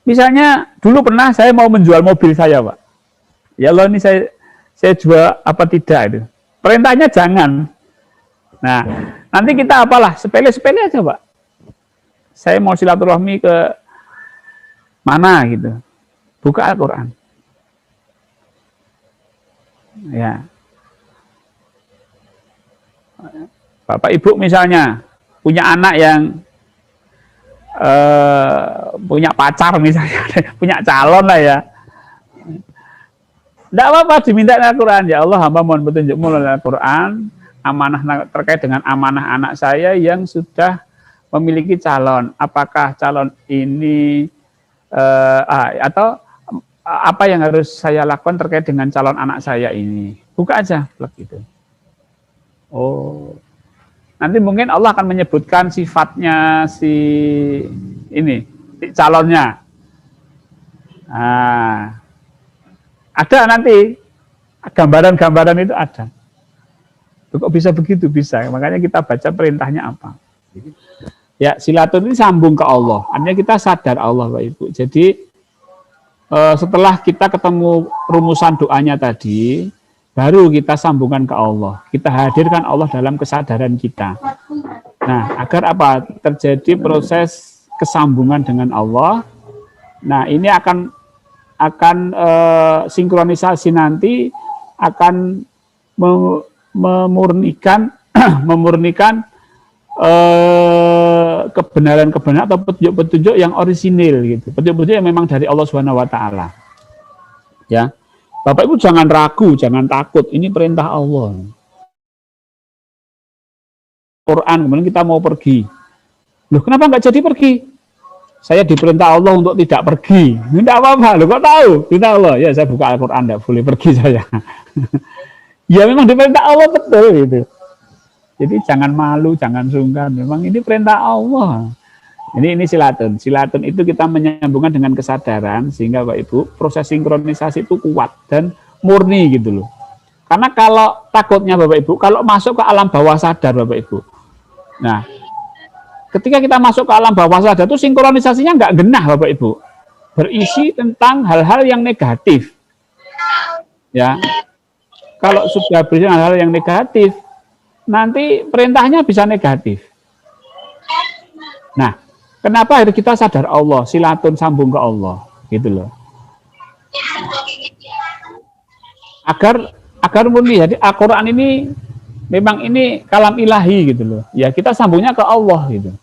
Misalnya dulu pernah saya mau menjual mobil saya Pak. Ya Allah ini saya jual apa tidak itu. Perintahnya jangan. Nah nanti kita apalah sepele-sepele aja Pak. Saya mau silaturahmi ke mana gitu. Buka Al-Quran. Ya. Bapak Ibu misalnya punya anak yang punya pacar misalnya, punya calon lah ya. Tidak apa-apa diminta Al-Quran. Ya Allah, hamba mohon petunjuk-Mu melalui Al-Quran, amanah terkait dengan amanah anak saya yang sudah memiliki calon. Apakah calon ini atau apa yang harus saya lakukan terkait dengan calon anak saya ini. Buka aja plug gitu. Oh. Nanti mungkin Allah akan menyebutkan sifatnya si calonnya. Nah, ada nanti gambaran-gambaran itu ada. Kok bisa begitu? Bisa. Makanya kita baca perintahnya apa. Ya, silaturahmi sambung ke Allah. Artinya kita sadar Allah, Pak Ibu. Jadi setelah kita ketemu rumusan doanya tadi, baru kita sambungkan ke Allah. Kita hadirkan Allah dalam kesadaran kita. Nah, agar apa? Terjadi proses kesambungan dengan Allah. Nah, ini akan sinkronisasi nanti akan memurnikan kebenaran-kebenaran atau petunjuk-petunjuk yang orisinil gitu. Petunjuk-petunjuk yang memang dari Allah Subhanahu wa taala. Ya. Bapak Ibu jangan ragu, jangan takut. Ini perintah Allah. Quran, kemudian kita mau pergi. Loh, kenapa nggak jadi pergi? Saya diperintah Allah untuk tidak pergi. Tidak apa-apa, loh kok tahu? Perintah Allah. Ya, saya buka Al-Quran, tidak boleh pergi saya. Ya, memang diperintah Allah betul gitu. Jadi jangan malu, jangan sungkan. Memang ini perintah Allah. Ini silatun. Silatun itu kita menyambungkan dengan kesadaran sehingga Bapak Ibu proses sinkronisasi itu kuat dan murni gitu loh. Karena kalau takutnya Bapak Ibu, kalau masuk ke alam bawah sadar Bapak Ibu. Nah, ketika kita masuk ke alam bawah sadar itu sinkronisasinya nggak genah Bapak Ibu. Berisi tentang hal-hal yang negatif. Ya. Kalau sudah berisi hal-hal yang negatif, nanti perintahnya bisa negatif. Nah, kenapa harus kita sadar Allah, silatun sambung ke Allah, gitu loh. Agar murni. Jadi Al-Quran ini memang ini kalam ilahi gitu loh. Ya kita sambungnya ke Allah gitu.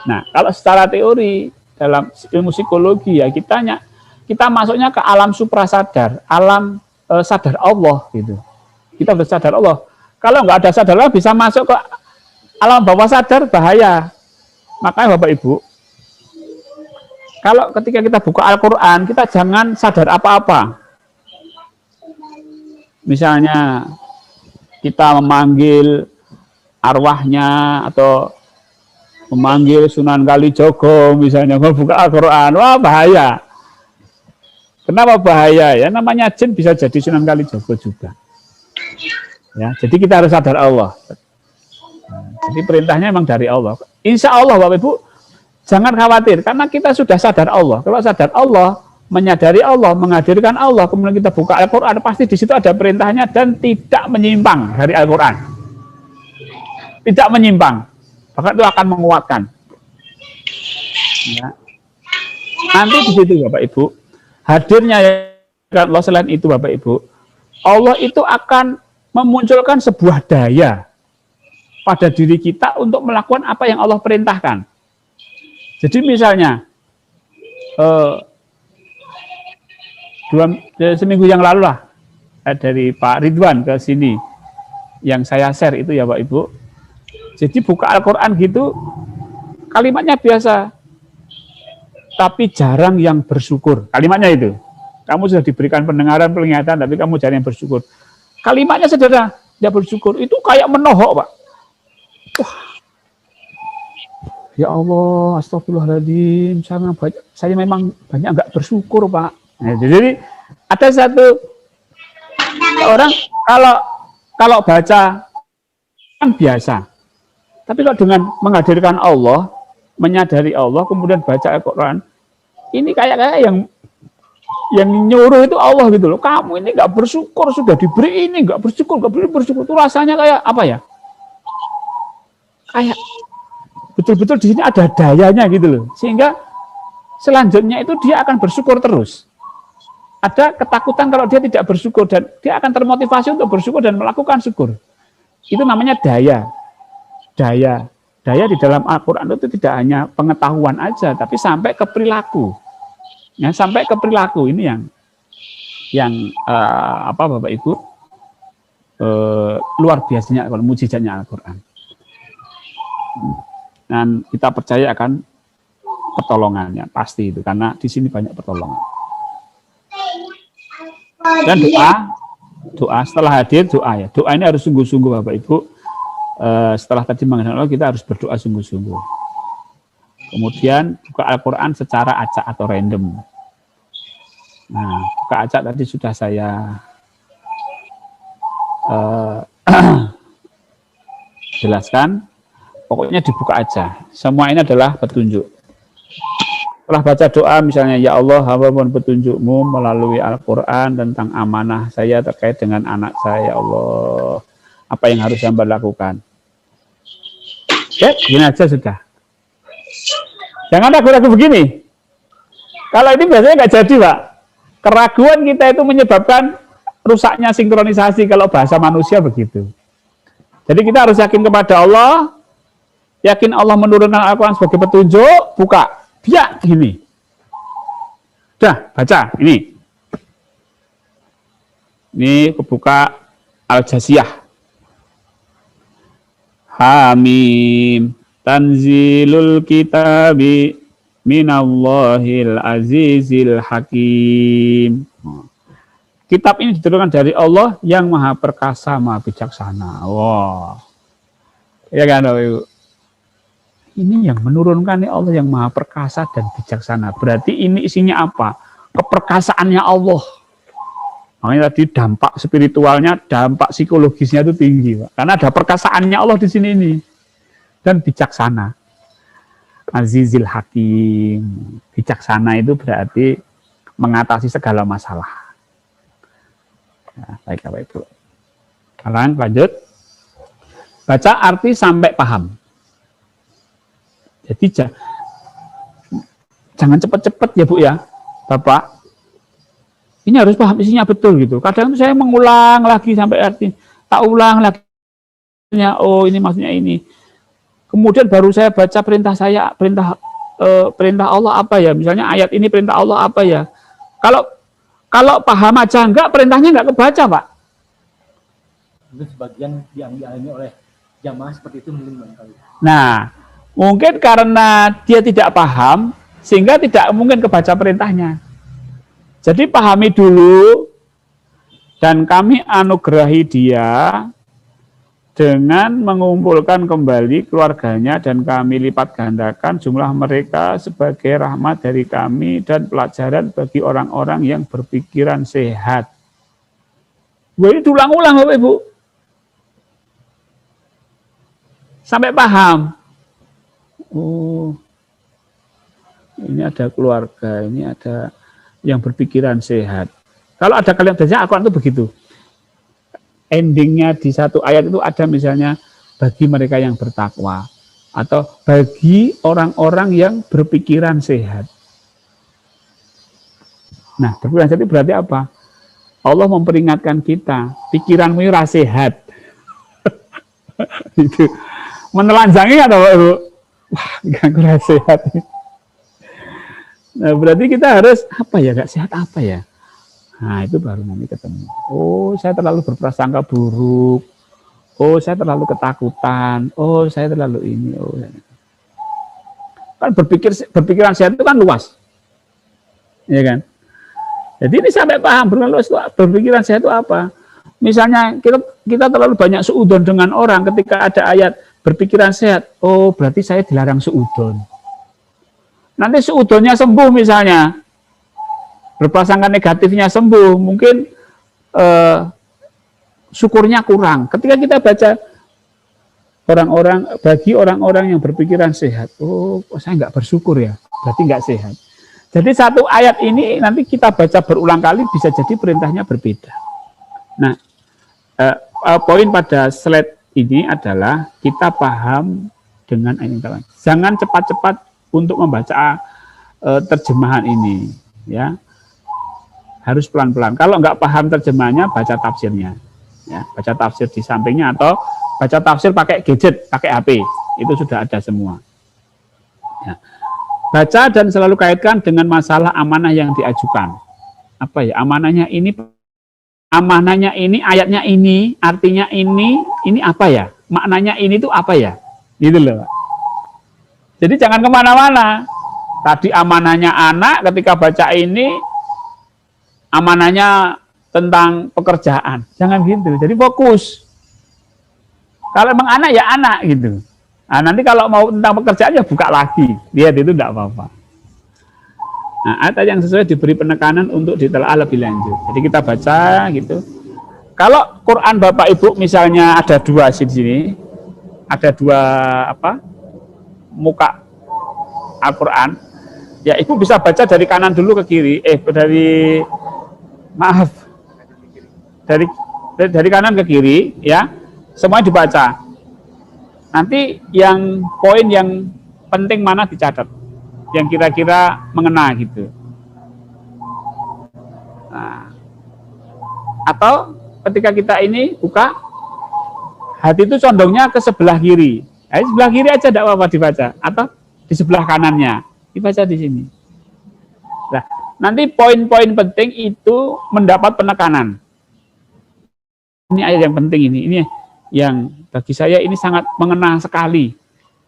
Nah, kalau secara teori dalam ilmu psikologi ya kita masuknya ke alam suprasadar, alam sadar Allah gitu. Kita bersadar Allah. Kalau nggak ada sadar Allah bisa masuk ke alam bawah sadar, bahaya. Makanya Bapak Ibu, kalau ketika kita buka Al-Quran, kita jangan sadar apa-apa. Misalnya kita memanggil arwahnya atau memanggil Sunan Kalijogo misalnya, buka Al-Quran, wah bahaya. Kenapa bahaya? Ya namanya jin bisa jadi Sunan Kalijogo juga. Ya, jadi kita harus sadar Allah. Jadi perintahnya memang dari Allah. Insya Allah Bapak Ibu jangan khawatir karena kita sudah sadar Allah. Kalau sadar Allah, menyadari Allah, menghadirkan Allah, kemudian kita buka Al-Quran, pasti di situ ada perintahnya dan tidak menyimpang dari Al-Quran. Tidak menyimpang. Maka itu akan menguatkan. Ya. Nanti di situ Bapak Ibu, hadirnya Allah selain itu Bapak Ibu, Allah itu akan memunculkan sebuah daya pada diri kita untuk melakukan apa yang Allah perintahkan. Jadi misalnya, seminggu yang lalu lah, dari Pak Ridwan ke sini, yang saya share itu ya Pak Ibu. Jadi buka Al-Quran gitu, kalimatnya biasa, tapi jarang yang bersyukur. Kalimatnya itu, kamu sudah diberikan pendengaran, penglihatan, tapi kamu jarang yang bersyukur. Kalimatnya sederhana, ya bersyukur. Itu kayak menohok Pak. Wah, ya Allah, astagfirullahaladzim, saya memang banyak nggak bersyukur Pak. Nah, jadi ada satu orang kalau baca kan biasa, tapi kalau dengan menghadirkan Allah, menyadari Allah, kemudian baca Al-Quran, ini kayak yang nyuruh itu Allah gitu loh. Kamu ini nggak bersyukur, sudah diberi ini nggak bersyukur, itu rasanya kayak apa ya? Kayak betul-betul di sini ada dayanya gitu loh, sehingga selanjutnya itu dia akan bersyukur terus. Ada ketakutan kalau dia tidak bersyukur, dan dia akan termotivasi untuk bersyukur dan melakukan syukur. Itu namanya daya. Daya di dalam Al-Quran itu tidak hanya pengetahuan aja, tapi sampai ke perilaku. Ya, sampai ke perilaku ini yang apa Bapak Ibu, luar biasanya kalau mujizatnya Al-Quran. Dan kita percaya akan pertolongannya, pasti itu, karena di sini banyak pertolongan. Dan doa setelah hadir doa ya. Doa ini harus sungguh-sungguh Bapak Ibu. Setelah tadi mengenal Allah, kita harus berdoa sungguh-sungguh. Kemudian buka Al-Quran secara acak atau random. Nah, buka acak tadi sudah saya jelaskan. Pokoknya dibuka aja. Semua ini adalah petunjuk. Setelah baca doa misalnya, ya Allah, hamba mohon petunjukmu melalui Al-Quran tentang amanah saya terkait dengan anak saya, ya Allah. Apa yang harus hamba lakukan? Ya, gini aja sudah. Jangan ragu-ragu begini. Kalau ini biasanya nggak jadi, Pak. Keraguan kita itu menyebabkan rusaknya sinkronisasi kalau bahasa manusia begitu. Jadi kita harus yakin kepada Allah, yakin Allah menurunkan Al-Quran sebagai petunjuk, buka. Ya, gini. Udah, baca. Ini kebuka Al-Jasiyah. Hamim. Tanzilul kitabi minallahil azizil hakim. Kitab ini diturunkan dari Allah yang maha perkasa, maha bijaksana. Wow. Ya kan, Ibu? Ini yang menurunkan Allah yang maha perkasa dan bijaksana. Berarti ini isinya apa? Keperkasaannya Allah. Makanya tadi dampak spiritualnya, dampak psikologisnya itu tinggi, Pak. Karena ada perkasaannya Allah di sini ini. Dan bijaksana. Azizil Hakim. Bijaksana itu berarti mengatasi segala masalah. Nah, baik Bapak Ibu. Sekarang lanjut. Baca arti sampai paham. Jadi jangan cepat-cepat ya Bu ya, Bapak. Ini harus paham isinya betul gitu. Kadang itu saya mengulang lagi sampai arti, tak ulang lagi. Oh ini maksudnya ini. Kemudian baru saya baca perintah Allah apa ya? Misalnya ayat ini perintah Allah apa ya? Kalau paham aja enggak, perintahnya enggak kebaca Pak. Mungkin sebagian yang dialami oleh jamaah seperti itu mungkin barangkali. Nah, mungkin karena dia tidak paham, sehingga tidak mungkin kebaca perintahnya. Jadi pahami dulu, dan kami anugerahi dia dengan mengumpulkan kembali keluarganya, dan kami lipat gandakan jumlah mereka sebagai rahmat dari kami dan pelajaran bagi orang-orang yang berpikiran sehat. Ini diulang-ulang Bapak Ibu. Sampai paham. Oh, ini ada keluarga, ini ada yang berpikiran sehat. Kalau ada kalimat, biasanya Al-Quran itu begitu. Endingnya di satu ayat itu ada misalnya bagi mereka yang bertakwa. atau bagi orang-orang yang berpikiran sehat. Nah, berpikiran sehat itu berarti apa? Allah memperingatkan kita, pikiranmu ini sehat. Itu menelanjangi atau Ibu? Wah, gak sehat. Nah, berarti kita harus apa ya? Gak sehat apa ya? Nah, itu baru nanti ketemu. Oh, saya terlalu berprasangka buruk. Oh, saya terlalu ketakutan. Oh, saya terlalu ini. Oh, kan berpikiran sehat itu kan luas, ya kan? Jadi ini sampai paham berpikiran sehat itu apa? Misalnya kita terlalu banyak suudzon dengan orang ketika ada ayat berpikiran sehat. Oh, berarti saya dilarang suudzon. Nanti suudzonnya sembuh misalnya, berprasangka negatifnya sembuh, mungkin syukurnya kurang. Ketika kita baca bagi orang-orang yang berpikiran sehat, oh saya nggak bersyukur ya, berarti nggak sehat. Jadi satu ayat ini nanti kita baca berulang kali bisa jadi perintahnya berbeda. Nah, poin pada slide ini adalah kita paham dengan ayat. Jangan cepat-cepat untuk membaca terjemahan ini, ya. Harus pelan-pelan. Kalau nggak paham terjemahannya, baca tafsirnya. Ya, baca tafsir di sampingnya atau baca tafsir pakai gadget, pakai HP. Itu sudah ada semua. Ya. Baca dan selalu kaitkan dengan masalah amanah yang diajukan. Apa ya? Amanahnya ini, ayatnya ini, artinya ini apa ya? Maknanya ini tuh apa ya? Gitu loh. Jadi jangan kemana-mana. Tadi amanahnya anak, ketika baca ini, amanahnya tentang pekerjaan. Jangan gitu. Jadi fokus. Kalau emang anak ya anak gitu. Nah, nanti kalau mau tentang pekerjaan ya buka lagi. Lihat itu tidak apa-apa. Nah, ayat yang sesuai diberi penekanan untuk ditelaah lebih lanjut. Jadi kita baca gitu. Kalau Quran Bapak Ibu misalnya ada dua di sini, ada dua muka Al-Quran, ya Ibu bisa baca dari kanan dulu ke kiri. Dari kanan ke kiri, ya, semuanya dibaca. Nanti yang poin yang penting mana dicatat, yang kira-kira mengena gitu. Nah, atau ketika kita ini buka, hati itu condongnya ke sebelah kiri. Nah, sebelah kiri aja tidak apa-apa dibaca, atau di sebelah kanannya dibaca di sini. Nah, nanti poin-poin penting itu mendapat penekanan. Ini ayat yang penting ini yang bagi saya ini sangat mengena sekali.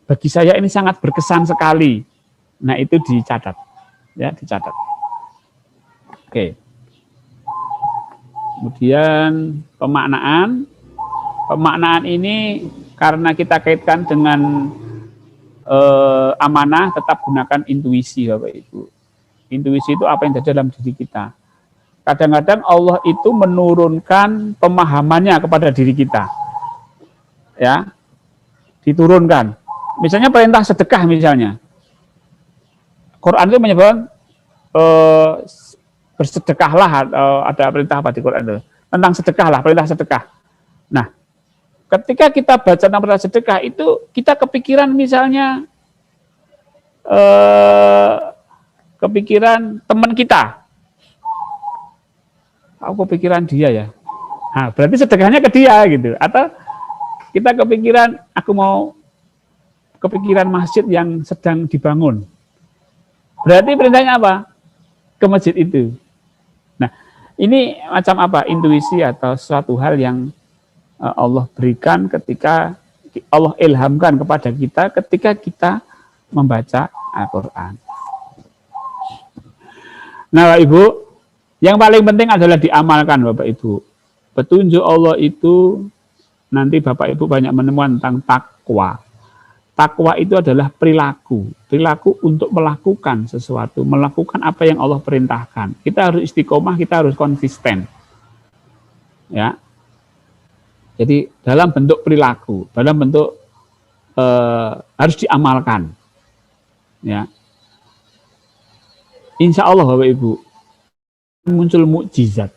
Bagi saya ini sangat berkesan sekali. Nah, itu dicatat. Ya, dicatat. Oke. Kemudian pemaknaan. Pemaknaan ini karena kita kaitkan dengan amanah, tetap gunakan intuisi, Bapak Ibu. Intuisi itu apa yang ada dalam diri kita. Kadang-kadang Allah itu menurunkan pemahamannya kepada diri kita. Ya, diturunkan. Misalnya perintah sedekah misalnya. Quran itu menyebutkan bersedekahlah, ada perintah apa di Quran itu? Tentang sedekahlah, perintah sedekah. Nah, ketika kita baca tentang perintah sedekah itu kita kepikiran misalnya kepikiran teman kita. Aku kepikiran dia ya. Nah, berarti sedekahnya ke dia gitu. Atau kita kepikiran, aku mau kepikiran masjid yang sedang dibangun. Berarti perintahnya apa? Ke masjid itu. Nah, ini macam apa? Intuisi atau suatu hal yang Allah berikan ketika Allah ilhamkan kepada kita ketika kita membaca Al-Quran. Nah, Bapak Ibu, yang paling penting adalah diamalkan, Bapak Ibu. Petunjuk Allah itu nanti Bapak Ibu banyak menemukan tentang takwa. Takwa itu adalah perilaku untuk melakukan sesuatu, melakukan apa yang Allah perintahkan. Kita harus istiqomah, kita harus konsisten. Ya. Jadi dalam bentuk perilaku, dalam bentuk harus diamalkan. Ya. Insya Allah Bapak Ibu muncul mukjizat.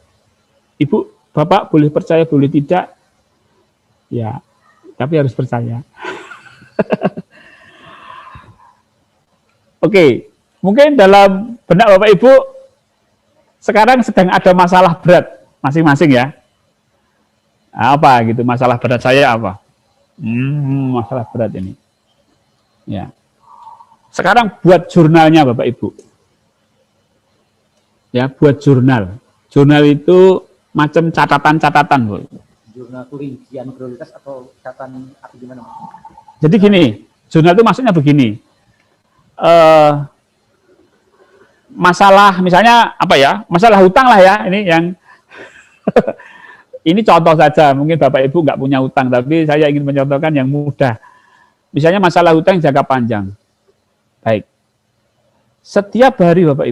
Ibu, Bapak boleh percaya, boleh tidak, ya, tapi harus percaya. Oke, mungkin dalam benak Bapak Ibu sekarang sedang ada masalah berat masing-masing ya. Apa gitu masalah berat saya apa? Masalah berat ini. Ya. Sekarang buat jurnalnya Bapak Ibu. Ya, buat jurnal. Jurnal itu macam catatan-catatan, Bu. Jurnal rincian prioritas atau catatan apa gimana? Jadi gini, jurnal itu maksudnya begini. Masalah misalnya apa ya? Masalah hutang lah ya, ini yang ini contoh saja. Mungkin Bapak Ibu nggak punya hutang, tapi saya ingin mencontohkan yang mudah. Misalnya masalah hutang jangka panjang. Baik. Setiap hari Bapak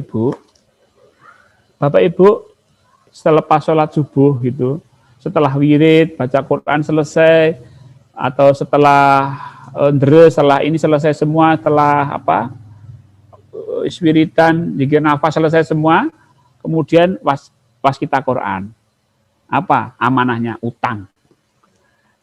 Ibu selepas sholat subuh gitu, setelah wirid, baca Quran selesai, atau setelah setelah ini selesai semua, setelah apa, wiridan, zikir nafas selesai semua, kemudian pas kita Quran. Apa amanahnya? Utang.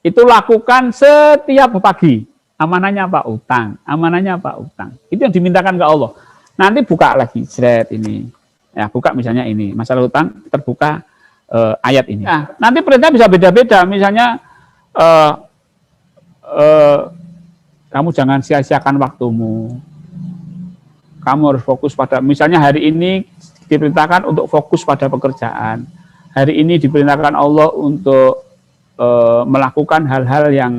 Itu lakukan setiap pagi. Amanahnya apa? Utang. Amanahnya apa? Utang. Itu yang dimintakan ke Allah. Nanti buka lagi thread ini. Ya, buka misalnya ini. Masalah utang terbuka ayat ini. Nah, nanti perintah bisa beda-beda. Misalnya kamu jangan sia-siakan waktumu. Kamu harus fokus pada, misalnya hari ini diperintahkan untuk fokus pada pekerjaan. Hari ini diperintahkan Allah untuk melakukan hal-hal yang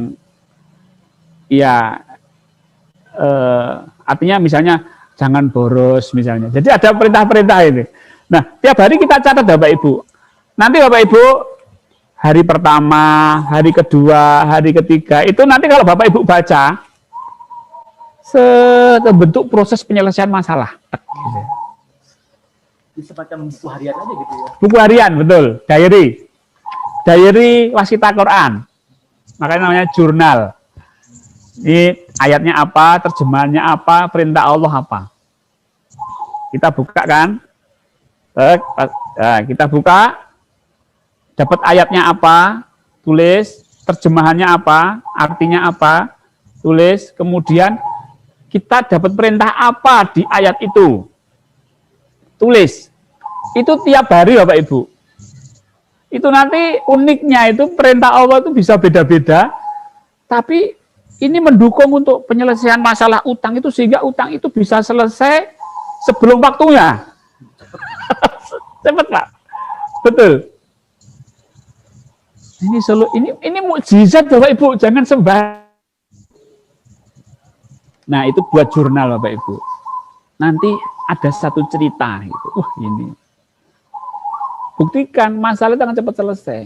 ya artinya misalnya jangan boros misalnya. Jadi ada perintah-perintah ini. Nah, tiap hari kita catat Bapak Ibu. Nanti Bapak Ibu hari pertama, hari kedua, hari ketiga itu nanti kalau Bapak Ibu baca terbentuk proses penyelesaian masalah. Semacam buku harian aja gitu ya. Buku harian, betul. Diary Waskita Quran. Makanya namanya jurnal. Ini ayatnya apa, terjemahannya apa, perintah Allah apa. Kita buka kan? Nah, kita buka, dapat ayatnya apa, tulis, terjemahannya apa, artinya apa, tulis, kemudian kita dapat perintah apa di ayat itu, tulis. Itu tiap hari Bapak Ibu. Itu nanti uniknya itu perintah Allah itu bisa beda-beda, tapi ini mendukung untuk penyelesaian masalah utang itu sehingga utang itu bisa selesai sebelum waktunya. Cepat Pak, betul. Ini mukjizat Bapak Ibu, jangan sembah. Nah itu buat jurnal Bapak Ibu. Nanti ada satu cerita gitu. Wah ini. Buktikan masalah itu akan cepat selesai.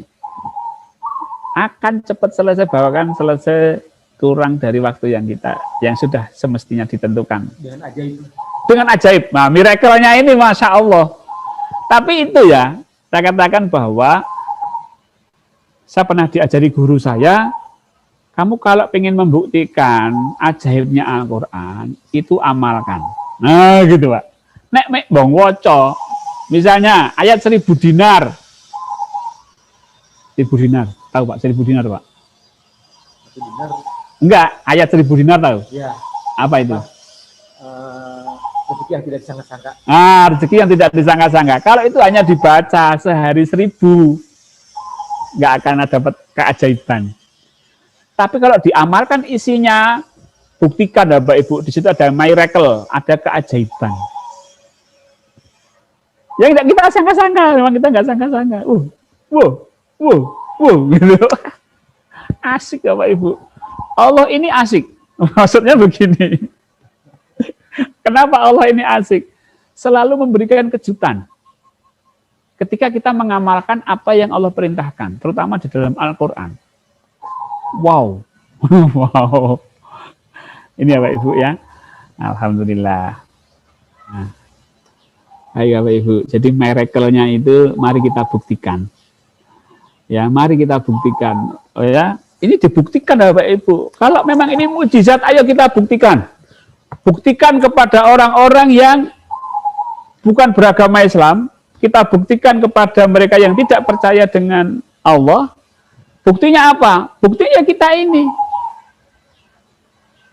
Akan cepat selesai, bahkan selesai kurang dari waktu yang sudah semestinya ditentukan. Dengan ajaib. Dengan ajaib. Nah, miracle-nya ini Masya Allah. Tapi itu ya, saya katakan bahwa saya pernah diajari guru saya, kamu kalau ingin membuktikan ajaibnya Al-Quran, itu amalkan. Nah gitu Pak. Nek bong woco, misalnya ayat 1000 dinar. 1000 dinar, tahu Pak? 1000 dinar Pak? 1 dinar. Enggak, ayat 1000 dinar tahu? Ya. Apa itu? Rezeki yang tidak disangka-sangka. Ah, rezeki yang tidak disangka-sangka. Kalau itu hanya dibaca sehari 1000, nggak akan dapat keajaiban. Tapi kalau diamalkan isinya, buktikan Bapak Ibu, di situ ada miracle, ada keajaiban. Yang tidak kita sangka-sangka, memang kita nggak sangka-sangka. Gitu. Asik Bapak Ibu. Allah ini asik. Maksudnya begini. Kenapa Allah ini asik? Selalu memberikan kejutan. Ketika kita mengamalkan apa yang Allah perintahkan, terutama di dalam Al-Quran. Wow. Wow. Ini ya Bapak Ibu ya. Alhamdulillah. Nah. Baik Bapak Ibu. Jadi miracle-nya itu mari kita buktikan. Ya, mari kita buktikan. Oh ya, ini dibuktikan Bapak Ibu. Kalau memang ini mukjizat, ayo kita buktikan. Buktikan kepada orang-orang yang bukan beragama Islam. Kita buktikan kepada mereka yang tidak percaya dengan Allah. Buktinya apa? Buktinya kita ini.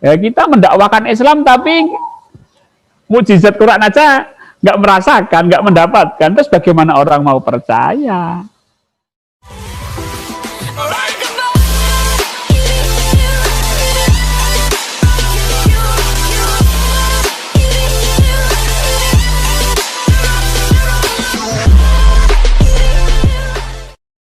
Ya, kita mendakwakan Islam tapi mukjizat Quran aja nggak merasakan, nggak mendapatkan, terus bagaimana orang mau percaya?